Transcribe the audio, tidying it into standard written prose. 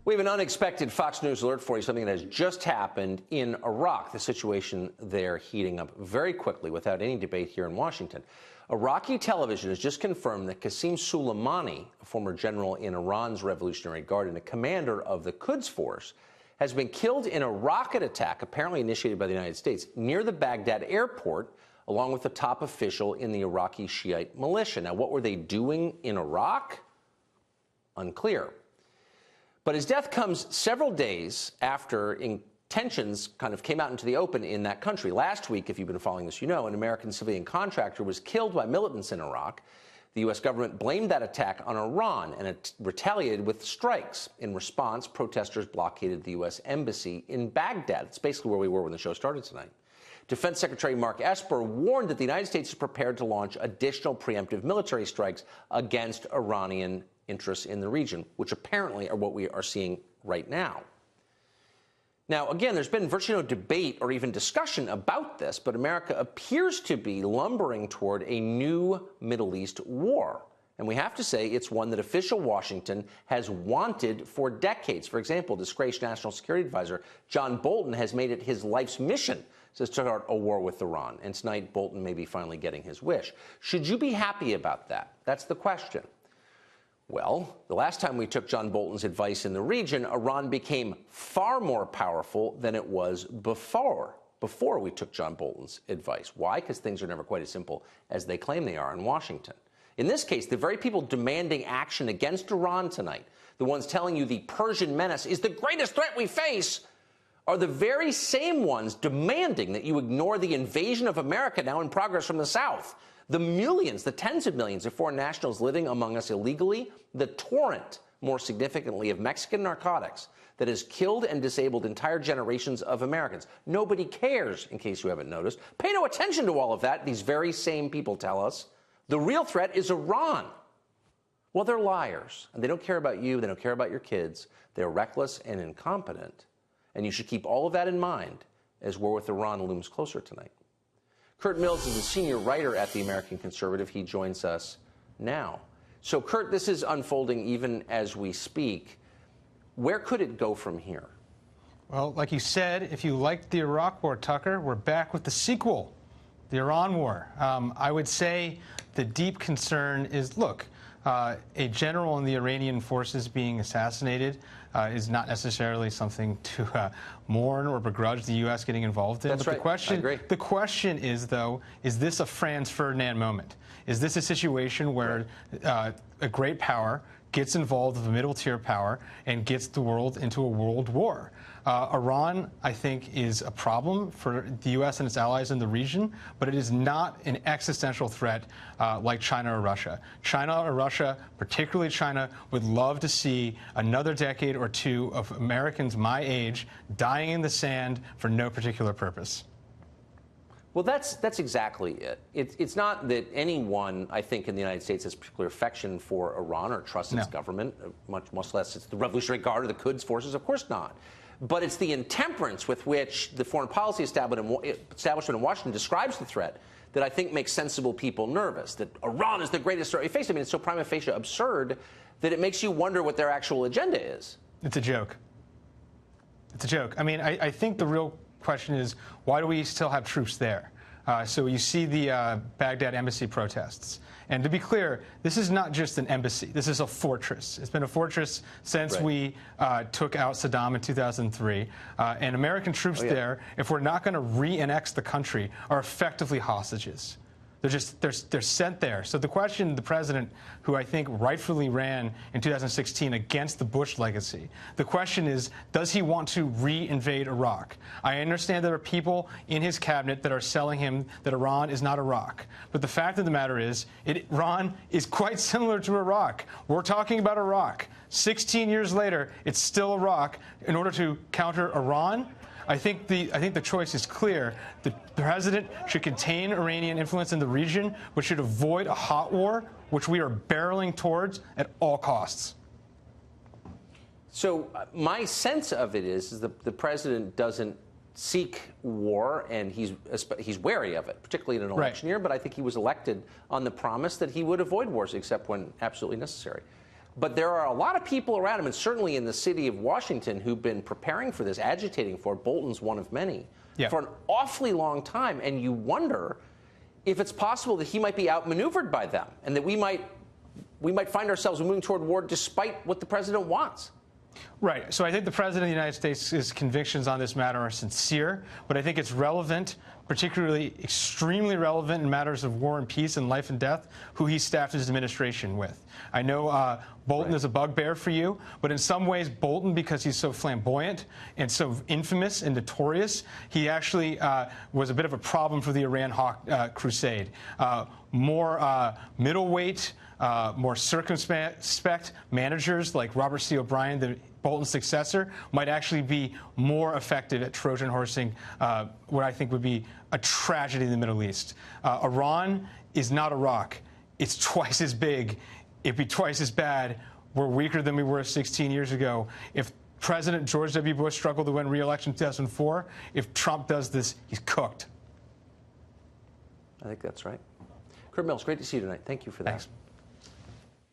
We have an unexpected Fox News alert for you, something that has just happened in Iraq. The situation there heating up very quickly without any debate here in Washington. Iraqi television has just confirmed that Qasem Soleimani, a former general in Iran's Revolutionary Guard and a commander of the Quds Force, has been killed in a rocket attack, apparently initiated by the United States, near the Baghdad airport, along with the top official in the Iraqi Shiite militia. Now, what were they doing in Iraq? Unclear. But his death comes several days after tensions kind of came out into the open in that country. Last week, if you've been following this, you know, an American civilian contractor was killed by militants in Iraq. The U.S. government blamed that attack on Iran, and it retaliated with strikes. In response, protesters blockaded the U.S. embassy in Baghdad. It's basically where we were when the show started tonight. Defense Secretary Mark Esper warned that the United States is prepared to launch additional preemptive military strikes against Iranian interests in the region, which apparently are what we are seeing right now. Now, again, there's been virtually no debate or even discussion about this, but America appears to be lumbering toward a new Middle East war. And we have to say it's one that official Washington has wanted for decades. For example, disgraced National Security Advisor John Bolton has made it his life's mission to start a war with Iran. And tonight, Bolton may be finally getting his wish. Should you be happy about that? That's the question. Well, the last time we took John Bolton's advice in the region, Iran became far more powerful than it was before we took John Bolton's advice. Why? Because things are never quite as simple as they claim they are in Washington. In this case, the very people demanding action against Iran tonight, the ones telling you the Persian menace is the greatest threat we face, are the very same ones demanding that you ignore the invasion of America now in progress from the south. The millions, the tens of millions of foreign nationals living among us illegally, the torrent, more significantly, of Mexican narcotics that has killed and disabled entire generations of Americans. Nobody cares, in case you haven't noticed. Pay no attention to all of that. These very same people tell us the real threat is Iran. Well, they're liars, and they don't care about you. They don't care about your kids. They're reckless and incompetent. And you should keep all of that in mind as war with Iran looms closer tonight. Kurt Mills is a senior writer at the American Conservative. He joins us now. So, Kurt, this is unfolding even as we speak. Where could it go from here? Well, like you said, if you liked the Iraq War, Tucker, we're back with the sequel, the Iran War. I would say the deep concern is, look, a general in the Iranian forces being assassinated is not necessarily something to mourn or begrudge the U.S. getting involved in. That's but right. I agree. The question is, though, is this a Franz Ferdinand moment? Is this a situation where a great power gets involved with a middle-tier power and gets the world into a world war? Iran, I think, is a problem for the U.S. and its allies in the region, but it is not an existential threat like China or Russia. China or Russia, particularly China, would love to see another decade or two of Americans my age dying in the sand for no particular purpose. Well, that's exactly it. It's not that anyone, I think, in the United States has particular affection for Iran or trusts its government, much less it's the Revolutionary Guard or the Quds forces. Of course not. But it's the intemperance with which the foreign policy establishment in Washington describes the threat that I think makes sensible people nervous, that Iran is the greatest threat we face. I mean, it's so prima facie absurd that it makes you wonder what their actual agenda is. It's a joke. It's a joke. I mean, I think the real question is, why do we still have troops there? So you see the Baghdad embassy protests. And to be clear, this is not just an embassy. This is a fortress. It's been a fortress since we took out Saddam in 2003. And American troops there, if we're not going to re-annex the country, are effectively hostages. They're sent there. So the question, the president, who I think rightfully ran in 2016 against the Bush legacy, the question is, does he want to re-invade Iraq? I understand there are people in his cabinet that are selling him that Iran is not Iraq. But the fact of the matter is, Iran is quite similar to Iraq. We're talking about Iraq. 16 years later, it's still Iraq. In order to counter Iran, I think the choice is clear. The president should contain Iranian influence in the region, but should avoid a hot war, which we are barreling towards at all costs. So my sense of it is that the president doesn't seek war, and he's wary of it, particularly in an election year. But I think he was elected on the promise that he would avoid wars except when absolutely necessary. But there are a lot of people around him, and certainly in the city of Washington, who've been preparing for this, agitating for it. Bolton's one of many, for an awfully long time. And you wonder if it's possible that he might be outmaneuvered by them, and that we might find ourselves moving toward war despite what the president wants. Right. So I think the President of the United States' convictions on this matter are sincere, but I think it's relevant, particularly extremely relevant in matters of war and peace and life and death, who he staffed his administration with. I know Bolton is a bugbear for you, but in some ways Bolton, because he's so flamboyant and so infamous and notorious, he actually was a bit of a problem for the Iran hawk crusade. More middleweight, more circumspect managers like Robert C. O'Brien, the Bolton's successor, might actually be more effective at Trojan horsing what I think would be a tragedy in the Middle East. Iran is not Iraq. It's twice as big. It'd be twice as bad. We're weaker than we were 16 years ago. If President George W. Bush struggled to win re-election in 2004, if Trump does this, he's cooked. I think that's right. Kurt Mills, great to see you tonight. Thank you for that. Thanks.